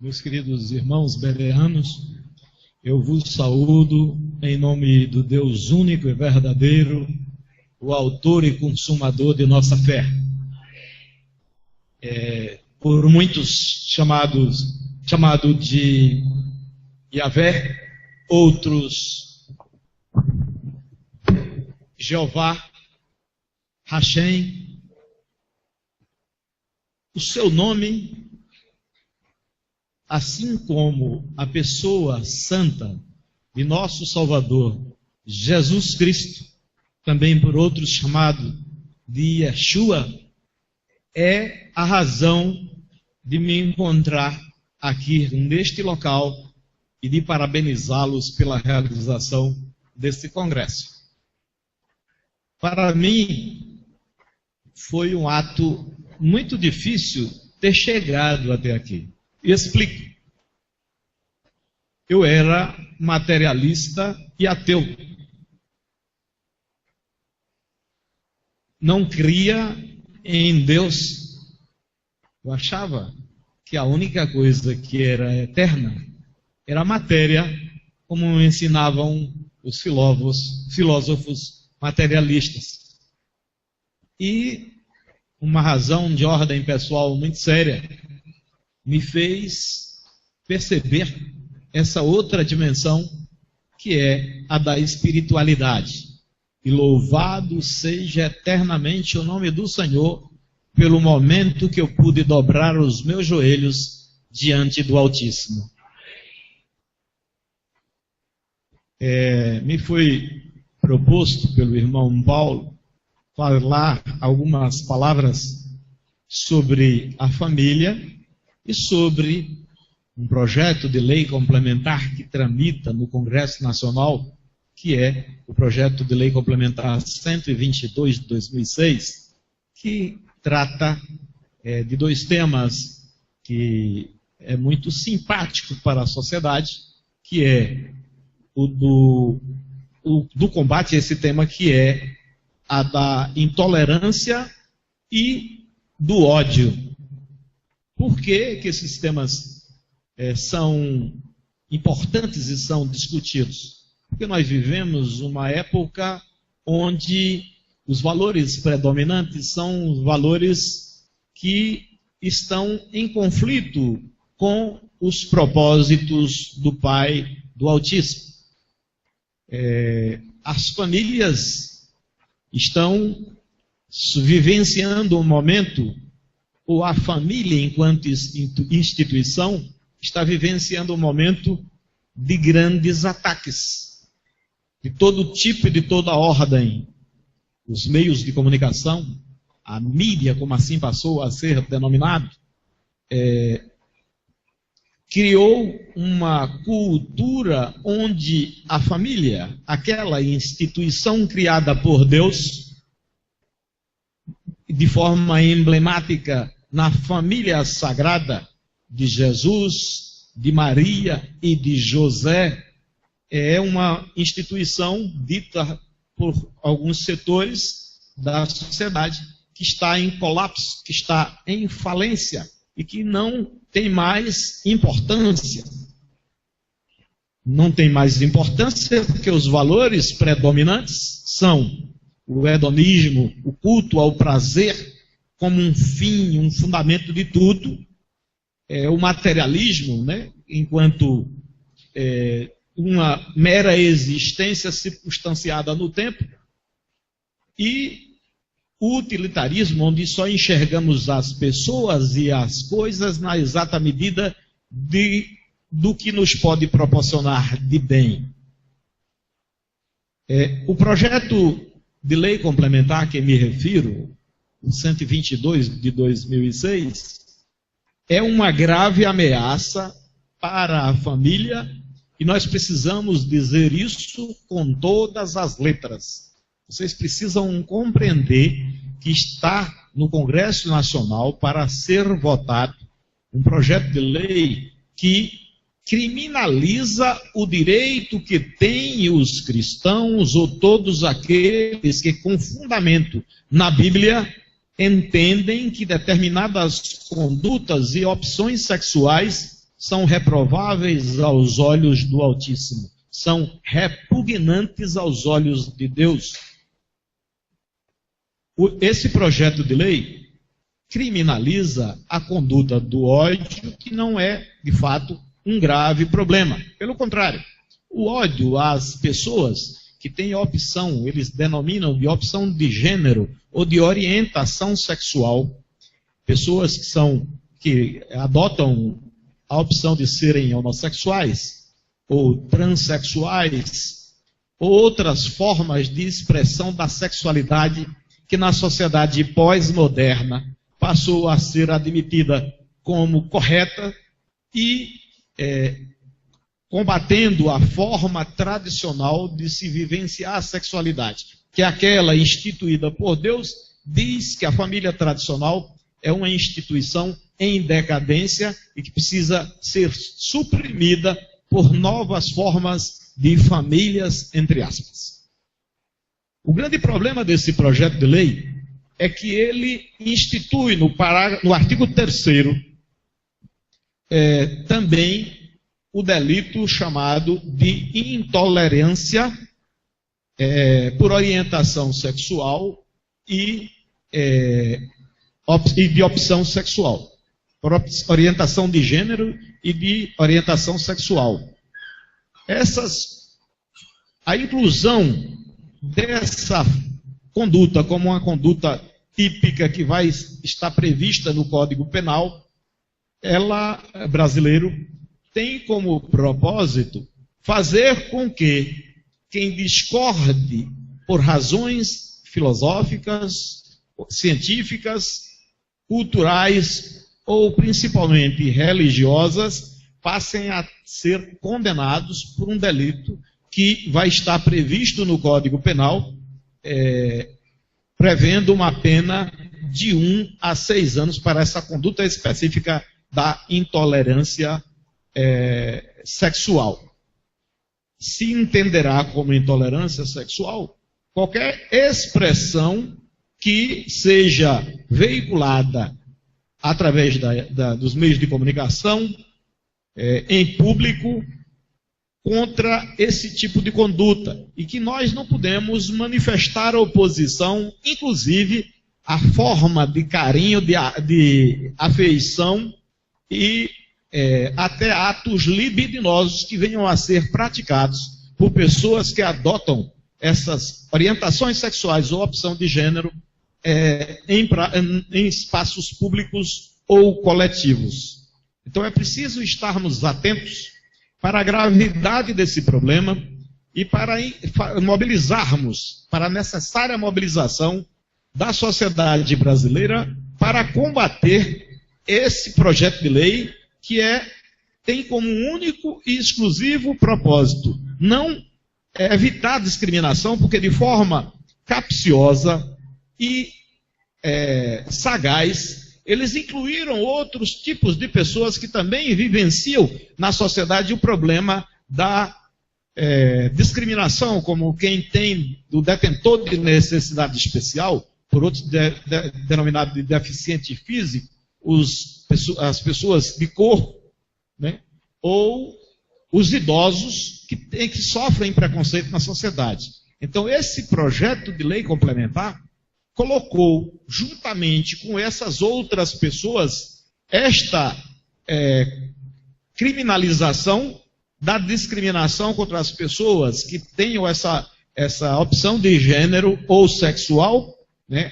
Meus queridos irmãos bereanos, eu vos saúdo em nome do Deus único e verdadeiro, o autor e consumador de nossa fé. Por muitos chamado de Yahvé, outros Jeová, Hashem. O seu nome, assim como a pessoa santa de nosso Salvador, Jesus Cristo, também por outros chamado de Yeshua, é a razão de me encontrar aqui neste local e de parabenizá-los pela realização desse congresso. Para mim, foi um ato muito difícil ter chegado até aqui. E explico. Eu era materialista e ateu. Não cria em Deus. Eu achava que a única coisa que era eterna era a matéria, como ensinavam os filósofos materialistas. E uma razão de ordem pessoal muito séria me fez perceber essa outra dimensão, que é a da espiritualidade. E louvado seja eternamente o nome do Senhor pelo momento que eu pude dobrar os meus joelhos diante do Altíssimo. Me foi proposto pelo irmão Paulo falar algumas palavras sobre a família e sobre um projeto de lei complementar que tramita no Congresso Nacional, que é o projeto de lei complementar 122 de 2006, que trata de dois temas que é muito simpático para a sociedade, que é o do combate a esse tema, que é a da intolerância e do ódio. Por que esses temas são importantes e são discutidos? Porque nós vivemos uma época onde os valores predominantes são os valores que estão em conflito com os propósitos do Pai do Altíssimo. As famílias estão vivenciando um momento, ou a família enquanto instituição está vivenciando um momento de grandes ataques, de todo tipo e de toda ordem. Os meios de comunicação, a mídia, como assim passou a ser denominado, criou uma cultura onde a família, aquela instituição criada por Deus, de forma emblemática na família sagrada de Jesus, de Maria e de José, é uma instituição dita por alguns setores da sociedade que está em colapso, que está em falência e que não tem mais importância. Não tem mais importância porque os valores predominantes são o hedonismo, o culto ao prazer como um fim, um fundamento de tudo, o materialismo, né, enquanto uma mera existência circunstanciada no tempo, e o utilitarismo, onde só enxergamos as pessoas e as coisas na exata medida do que nos pode proporcionar de bem. O projeto de lei complementar a que me refiro, o 122 de 2006, é uma grave ameaça para a família, e nós precisamos dizer isso com todas as letras. Vocês precisam compreender que está no Congresso Nacional para ser votado um projeto de lei que criminaliza o direito que têm os cristãos ou todos aqueles que, com fundamento na Bíblia, entendem que determinadas condutas e opções sexuais são reprováveis aos olhos do Altíssimo, são repugnantes aos olhos de Deus. Esse projeto de lei criminaliza a conduta do ódio, que não é, de fato, um grave problema. Pelo contrário, o ódio às pessoas que têm opção, eles denominam de opção de gênero ou de orientação sexual, pessoas que adotam a opção de serem homossexuais ou transexuais ou outras formas de expressão da sexualidade que na sociedade pós-moderna passou a ser admitida como correta e combatendo a forma tradicional de se vivenciar a sexualidade, que é aquela instituída por Deus, diz que a família tradicional é uma instituição em decadência e que precisa ser suprimida por novas formas de famílias, entre aspas. O grande problema desse projeto de lei é que ele institui no artigo 3º também o delito chamado de intolerância por orientação sexual e de opção sexual, por orientação de gênero e de orientação sexual. A inclusão dessa conduta como uma conduta típica que vai estar prevista no Código Penal, ela, brasileiro, tem como propósito fazer com que quem discorde por razões filosóficas, científicas, culturais ou principalmente religiosas passem a ser condenados por um delito que vai estar previsto no Código Penal, prevendo uma pena de 1 a 6 anos para essa conduta específica da intolerância sexual. Se entenderá como intolerância sexual qualquer expressão que seja veiculada através dos meios de comunicação, em público, contra esse tipo de conduta, e que nós não podemos manifestar oposição, inclusive à forma de carinho, de afeição e até atos libidinosos que venham a ser praticados por pessoas que adotam essas orientações sexuais ou opção de gênero em espaços públicos ou coletivos. Então é preciso estarmos atentos para a gravidade desse problema e para mobilizarmos, para a necessária mobilização da sociedade brasileira para combater esse projeto de lei que tem como único e exclusivo propósito não evitar a discriminação, porque de forma capciosa e sagaz, eles incluíram outros tipos de pessoas que também vivenciam na sociedade o problema da discriminação, como quem tem do detentor de necessidade especial, por outros denominado de deficiente físico, as pessoas de cor, né? Ou os idosos que sofrem preconceito na sociedade. Então, esse projeto de lei complementar colocou, juntamente com essas outras pessoas, esta criminalização da discriminação contra as pessoas que tenham essa opção de gênero ou sexual, né?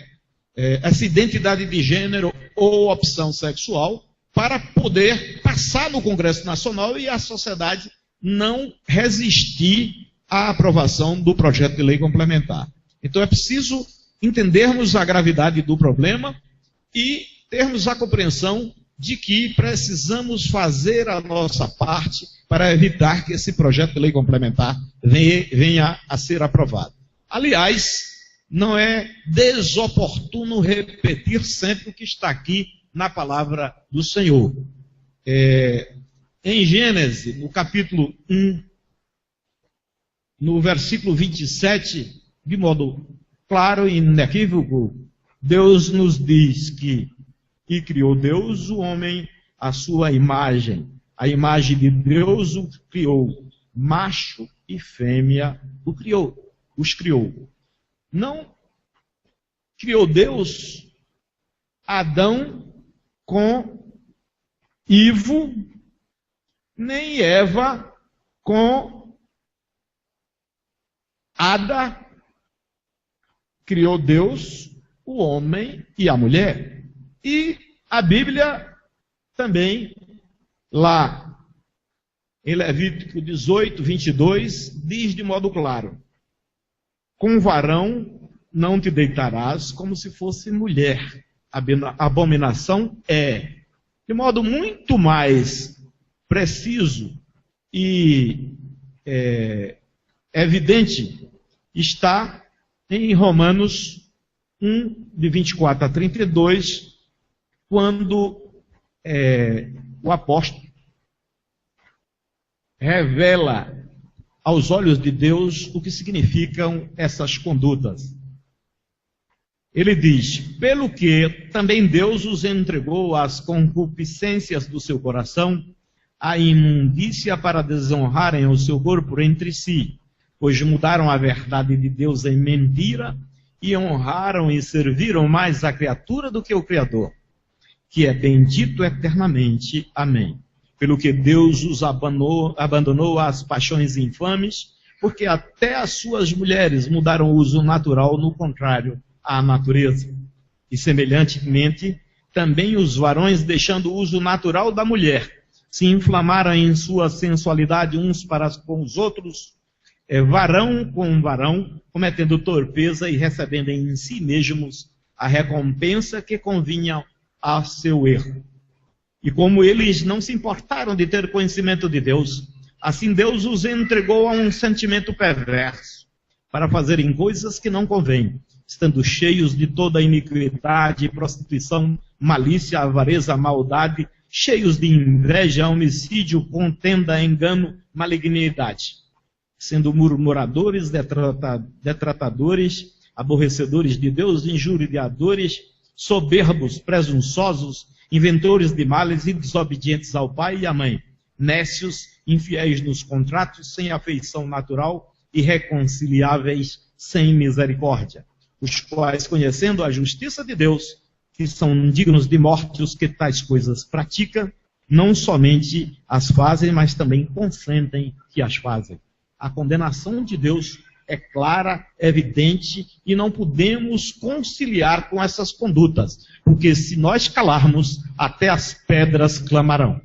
Essa identidade de gênero ou opção sexual, para poder passar no Congresso Nacional e a sociedade não resistir à aprovação do projeto de lei complementar. Então é preciso entendermos a gravidade do problema e termos a compreensão de que precisamos fazer a nossa parte para evitar que esse projeto de lei complementar venha a ser aprovado. Aliás, não é desoportuno repetir sempre o que está aqui na palavra do Senhor. Em Gênesis, no capítulo 1, no versículo 27, de modo claro e inequívoco, Deus nos diz que criou Deus o homem à sua imagem. A imagem de Deus o criou, macho e fêmea os criou. Não criou Deus Adão com Ivo, nem Eva com Ada. Criou Deus o homem e a mulher. E a Bíblia também, lá em Levítico 18, 22, diz de modo claro: com varão não te deitarás como se fosse mulher. Abominação é. De modo muito mais preciso e evidente, está em Romanos 1, de 24 a 32, quando o apóstolo revela aos olhos de Deus o que significam essas condutas. Ele diz: pelo que também Deus os entregou às concupiscências do seu coração, à imundícia, para desonrarem o seu corpo entre si, pois mudaram a verdade de Deus em mentira e honraram e serviram mais a criatura do que o Criador, que é bendito eternamente. Amém. Pelo que Deus os abandonou às paixões infames, porque até as suas mulheres mudaram o uso natural, no contrário à natureza. E semelhantemente, também os varões, deixando o uso natural da mulher, se inflamaram em sua sensualidade uns para com os outros, varão com varão, cometendo torpeza e recebendo em si mesmos a recompensa que convinha a seu erro. E como eles não se importaram de ter conhecimento de Deus, assim Deus os entregou a um sentimento perverso, para fazerem coisas que não convêm, estando cheios de toda iniquidade, prostituição, malícia, avareza, maldade, cheios de inveja, homicídio, contenda, engano, malignidade, sendo murmuradores, detratadores, aborrecedores de Deus, injuriadores, soberbos, presunçosos, inventores de males e desobedientes ao pai e à mãe, nécios, infiéis nos contratos, sem afeição natural, irreconciliáveis, sem misericórdia, os quais, conhecendo a justiça de Deus, que são dignos de morte os que tais coisas praticam, não somente as fazem, mas também consentem que as fazem. A condenação de Deus é clara, evidente, e não podemos conciliar com essas condutas, porque se nós calarmos, até as pedras clamarão.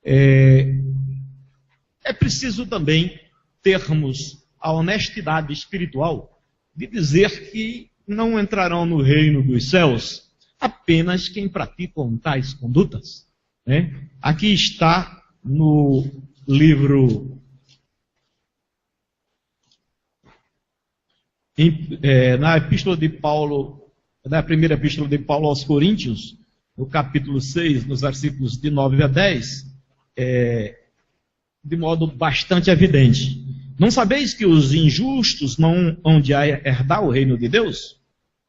É preciso também termos a honestidade espiritual de dizer que não entrarão no reino dos céus apenas quem praticam tais condutas. Aqui está no livro, na epístola de Paulo, na primeira epístola de Paulo aos Coríntios, no capítulo 6, nos versículos de 9 a 10, de modo bastante evidente. Não sabeis que os injustos não hão de herdar o reino de Deus?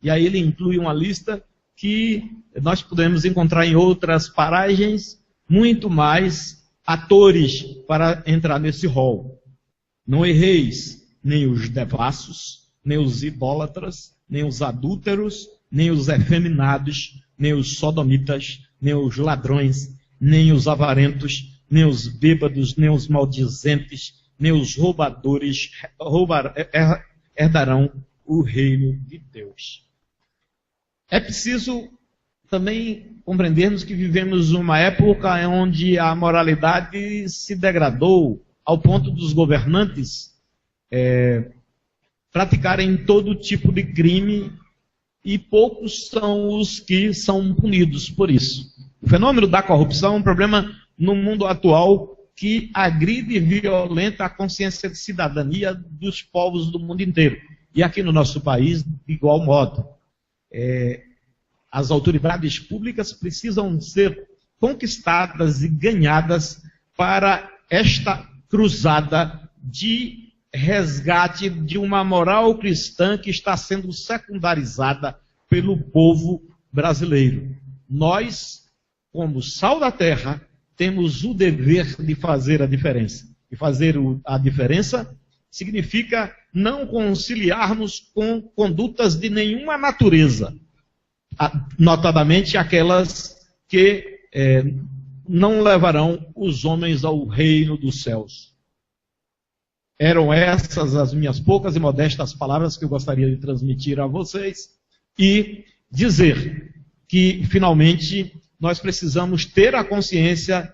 E aí ele inclui uma lista que nós podemos encontrar em outras paragens, muito mais atores para entrar nesse rol. Não erreis nem os devassos, nem os idólatras, nem os adúlteros, nem os efeminados, nem os sodomitas, nem os ladrões, nem os avarentos, nem os bêbados, nem os maldizentes, nem os roubadores herdarão o reino de Deus. É preciso também compreendermos que vivemos uma época onde a moralidade se degradou ao ponto dos governantes praticarem todo tipo de crime, e poucos são os que são punidos por isso. O fenômeno da corrupção é um problema no mundo atual que agride e violenta a consciência de cidadania dos povos do mundo inteiro. E aqui no nosso país, de igual modo. As autoridades públicas precisam ser conquistadas e ganhadas para esta cruzada de resgate de uma moral cristã que está sendo secundarizada pelo povo brasileiro. Nós, como sal da terra, temos o dever de fazer a diferença. E fazer a diferença significa não conciliarmos com condutas de nenhuma natureza, notadamente aquelas que não levarão os homens ao reino dos céus. Eram essas as minhas poucas e modestas palavras que eu gostaria de transmitir a vocês e dizer que, finalmente, nós precisamos ter a consciência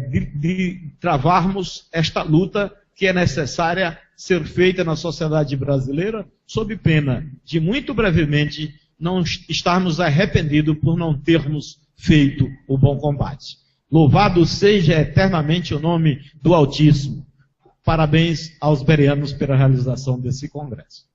de travarmos esta luta que é necessária ser feita na sociedade brasileira, sob pena de, muito brevemente, não estarmos arrependidos por não termos feito o bom combate. Louvado seja eternamente o nome do Altíssimo. Parabéns aos bereanos pela realização desse congresso.